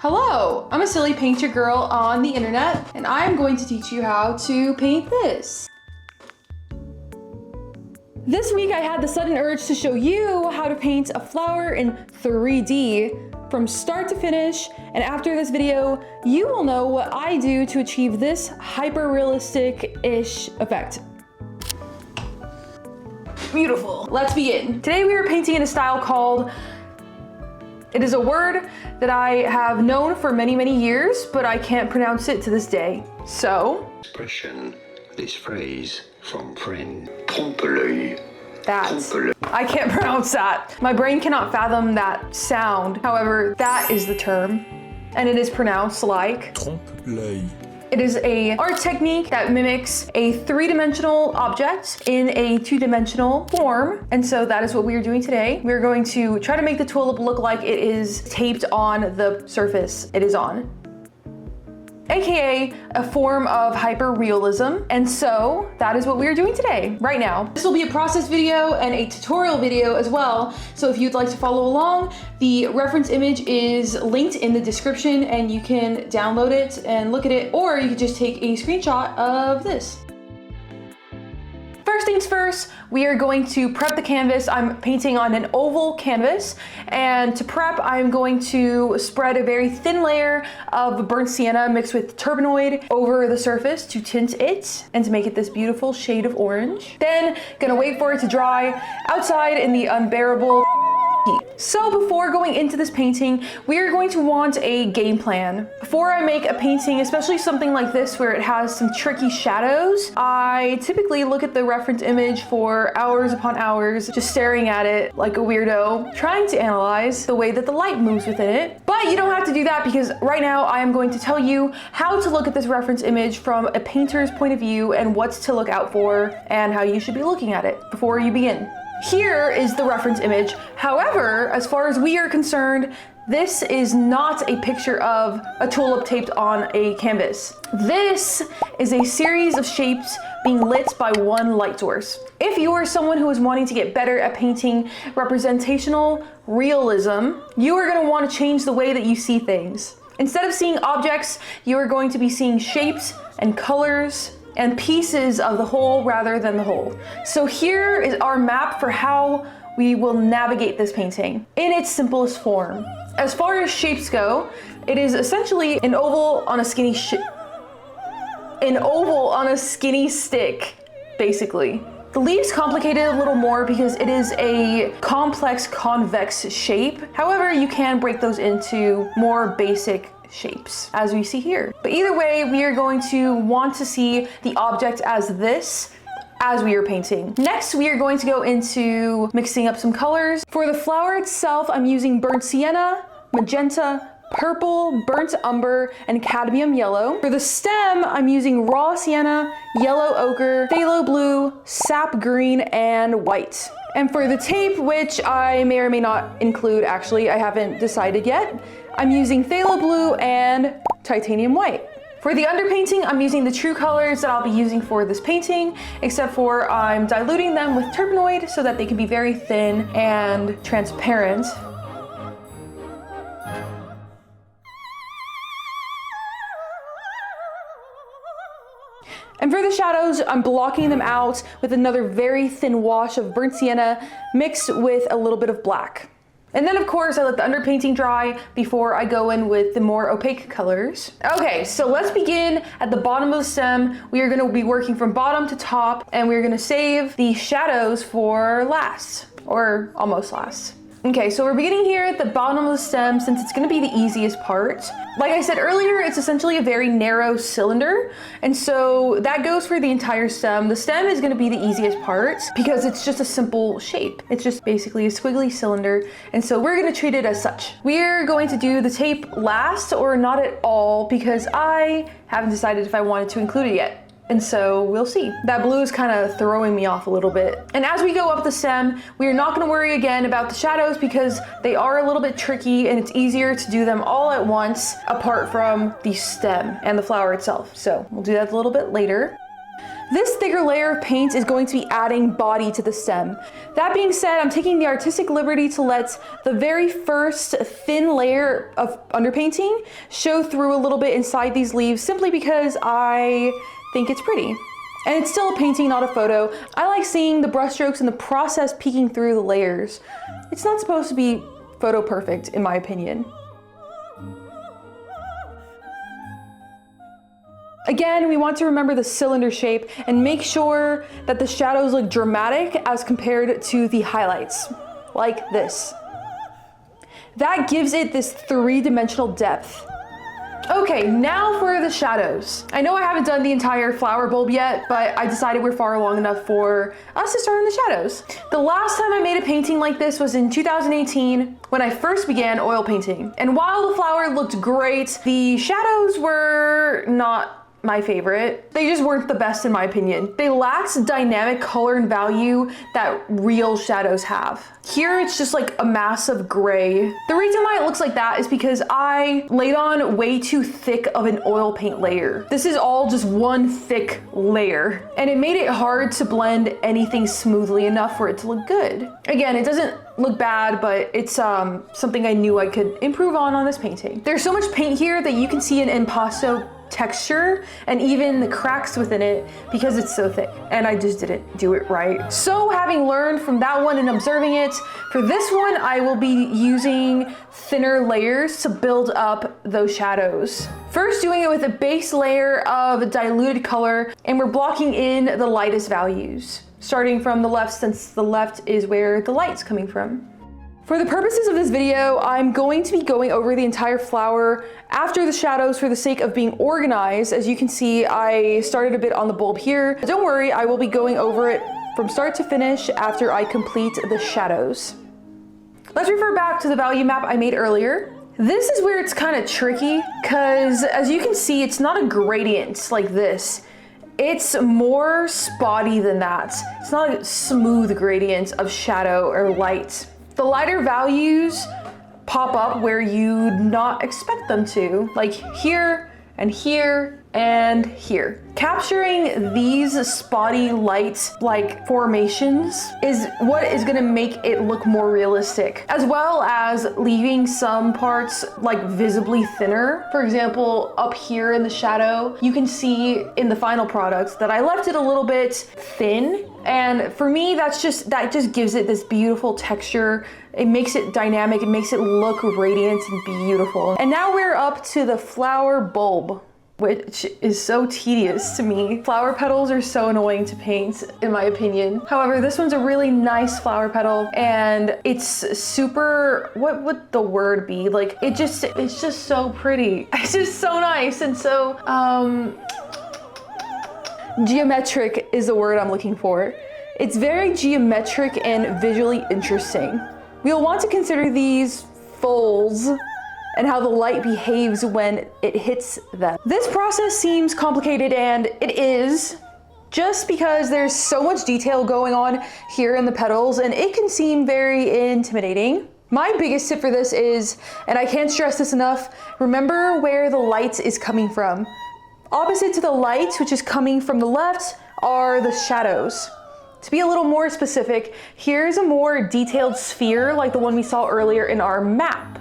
Hello, I'm a silly painter girl on the internet, and I'm going to teach you how to paint this. This week I had the sudden urge to show you how to paint a flower in 3D from start to finish, and after this video, you will know what I do to achieve this hyper-realistic-ish effect. Beautiful. Let's begin. Today we are painting in a style called, it is a word that I have known for many, many years, but I can't pronounce it to this day. So, expression, this phrase from friend, trompe that. I can't pronounce that. My brain cannot fathom that sound. However, that is the term, and it is pronounced like trompe-l'œil. It is an art technique that mimics a three-dimensional object in a two-dimensional form. And so that is what we are doing today. We're going to try to make the tulip look like it is taped on the surface it is on, AKA a form of hyper-realism. And so that is what we are doing today, right now. This will be a process video and a tutorial video as well. So if you'd like to follow along, the reference image is linked in the description and you can download it and look at it, or you can just take a screenshot of this. First things first, we are going to prep the canvas. I'm painting on an oval canvas, and to prep, I'm going to spread a very thin layer of burnt sienna mixed with turbinoid over the surface to tint it and to make it this beautiful shade of orange. Then, gonna wait for it to dry outside in the unbearable heat. So before going into this painting, we are going to want a game plan. Before I make a painting, especially something like this where it has some tricky shadows, I typically look at the reference image for hours upon hours, just staring at it like a weirdo, trying to analyze the way that the light moves within it. But you don't have to do that, because right now I am going to tell you how to look at this reference image from a painter's point of view and what's to look out for and how you should be looking at it before you begin. Here is the reference image. However, as far as we are concerned, this is not a picture of a tulip taped on a canvas. This is a series of shapes being lit by one light source. If you are someone who is wanting to get better at painting representational realism, you are going to want to change the way that you see things. Instead of seeing objects, you are going to be seeing shapes and colors and pieces of the whole rather than the whole. So here is our map for how we will navigate this painting in its simplest form. As far as shapes go, it is essentially an oval on a skinny stick, basically. The leaves complicate it a little more because it is a complex convex shape. However, you can break those into more basic shapes, as we see here. But either way, we are going to want to see the object as this as we are painting. Next, we are going to go into mixing up some colors. For the flower itself, I'm using burnt sienna, magenta, purple, burnt umber, and cadmium yellow. For the stem, I'm using raw sienna, yellow ochre, phthalo blue, sap green, and white. And for the tape, which I may or may not include, actually, I haven't decided yet, I'm using phthalo blue and titanium white. For the underpainting, I'm using the true colors that I'll be using for this painting, except for I'm diluting them with turbinoid so that they can be very thin and transparent. And for the shadows, I'm blocking them out with another very thin wash of burnt sienna mixed with a little bit of black. And then of course, I let the underpainting dry before I go in with the more opaque colors. Okay, so let's begin at the bottom of the stem. We are gonna be working from bottom to top, and we're gonna save the shadows for last, or almost last. Okay, so we're beginning here at the bottom of the stem since it's gonna be the easiest part. Like I said earlier, it's essentially a very narrow cylinder, and so that goes for the entire stem. The stem is gonna be the easiest part because it's just a simple shape. It's just basically a squiggly cylinder, and so we're gonna treat it as such. We're going to do the tape last or not at all because I haven't decided if I wanted to include it yet. And so we'll see. That blue is kind of throwing me off a little bit. And as we go up the stem, we are not going to worry again about the shadows because they are a little bit tricky and it's easier to do them all at once apart from the stem and the flower itself. So we'll do that a little bit later. This thicker layer of paint is going to be adding body to the stem. That being said, I'm taking the artistic liberty to let the very first thin layer of underpainting show through a little bit inside these leaves simply because I think it's pretty. And it's still a painting, not a photo. I like seeing the brushstrokes and the process peeking through the layers. It's not supposed to be photo perfect, in my opinion. Again, we want to remember the cylinder shape and make sure that the shadows look dramatic as compared to the highlights, like this. That gives it this three-dimensional depth. Okay, now for the shadows. I know I haven't done the entire flower bulb yet, but I decided we're far along enough for us to start on the shadows. The last time I made a painting like this was in 2018 when I first began oil painting. And while the flower looked great, the shadows were not my favorite. They just weren't the best in my opinion. They lacked dynamic color and value that real shadows have. Here it's just like a mass of gray. The reason why it looks like that is because I laid on way too thick of an oil paint layer. This is all just one thick layer, and it made it hard to blend anything smoothly enough for it to look good. Again, it doesn't look bad, but it's something I knew I could improve on this painting. There's so much paint here that you can see an impasto texture and even the cracks within it because it's so thick, and I just didn't do it right. So having learned from that one and observing it, for this one I will be using thinner layers to build up those shadows. First doing it with a base layer of diluted color, and we're blocking in the lightest values, starting from the left since the left is where the light's coming from. For the purposes of this video, I'm going to be going over the entire flower after the shadows for the sake of being organized. As you can see, I started a bit on the bulb here. Don't worry, I will be going over it from start to finish after I complete the shadows. Let's refer back to the value map I made earlier. This is where it's kind of tricky because as you can see, it's not a gradient like this. It's more spotty than that. It's not a smooth gradient of shadow or light. The lighter values pop up where you'd not expect them to, like here and here and here. Capturing these spotty light like formations is what is gonna make it look more realistic, as well as leaving some parts like visibly thinner. For example, up here in the shadow, you can see in the final product that I left it a little bit thin. And for me, that just gives it this beautiful texture. It makes it dynamic, it makes it look radiant and beautiful. And now we're up to the flower bulb, which is so tedious to me. Flower petals are so annoying to paint, in my opinion. However, this one's a really nice flower petal, and it's super, what would the word be? Like, it's just so pretty. It's just so nice and so, geometric is the word I'm looking for. It's very geometric and visually interesting. We'll want to consider these folds and how the light behaves when it hits them. This process seems complicated, and it is, just because there's so much detail going on here in the petals, and it can seem very intimidating. My biggest tip for this is, and I can't stress this enough, remember where the light is coming from. Opposite to the light, which is coming from the left, are the shadows. To be a little more specific, here's a more detailed sphere like the one we saw earlier in our map.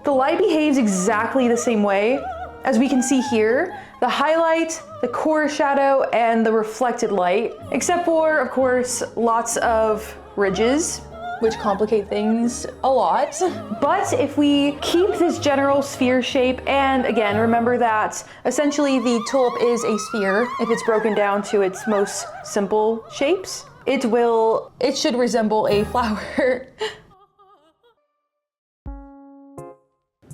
The light behaves exactly the same way. As we can see here, the highlight, the core shadow, and the reflected light, except for, of course, lots of ridges, which complicate things a lot. But if we keep this general sphere shape, and again, remember that essentially the tulip is a sphere if it's broken down to its most simple shapes, it should resemble a flower.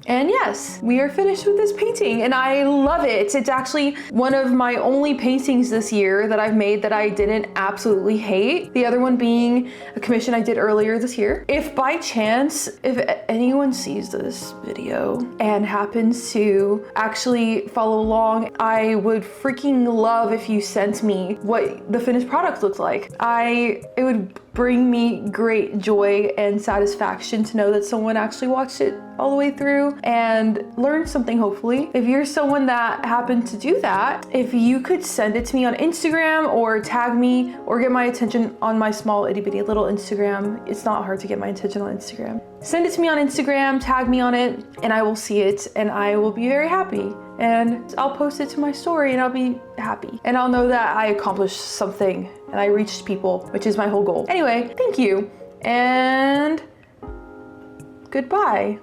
And yes, we are finished with this painting, and I love it. It's actually one of my only paintings this year that I've made that I didn't absolutely hate. The other one being a commission I did earlier this year. If by chance, if anyone sees this video and happens to actually follow along, I would freaking love if you sent me what the finished product looked like. It would bring me great joy and satisfaction to know that someone actually watched it all the way through and learned something, hopefully. If you're someone that happened to do that, if you could send it to me on Instagram or tag me or get my attention on my small itty bitty little Instagram. It's not hard to get my attention on Instagram. Send it to me on Instagram, tag me on it, and I will see it and I will be very happy. And I'll post it to my story and I'll be happy. And I'll know that I accomplished something and I reached people, which is my whole goal. Anyway, thank you and goodbye.